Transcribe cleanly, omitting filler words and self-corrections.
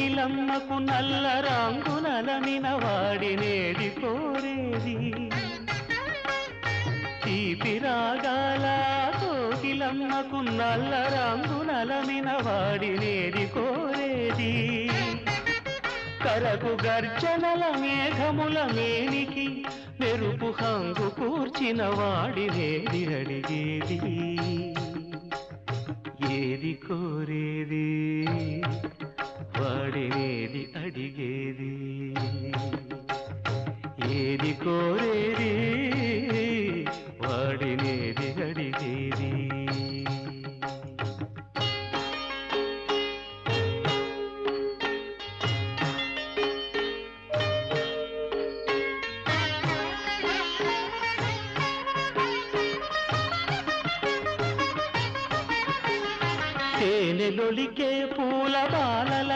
కోకిలమ్మకు నల్ల రంగు నలమిన వాడినేది కోరేది తీపి రాగాల కోకిలమ్మకు నల్ల రంగు నలమిన వాడినేది కోరేది కరకు గర్జనల మేఘముల మేనికి మెరుపు హంగు కూర్చిన వాడినేది అడిగేది ఏది కోరేది వాడినేది అడిగేది ఏది కోరేది వాడినేది అడిగేది తేనెలొలికే పూల బాలల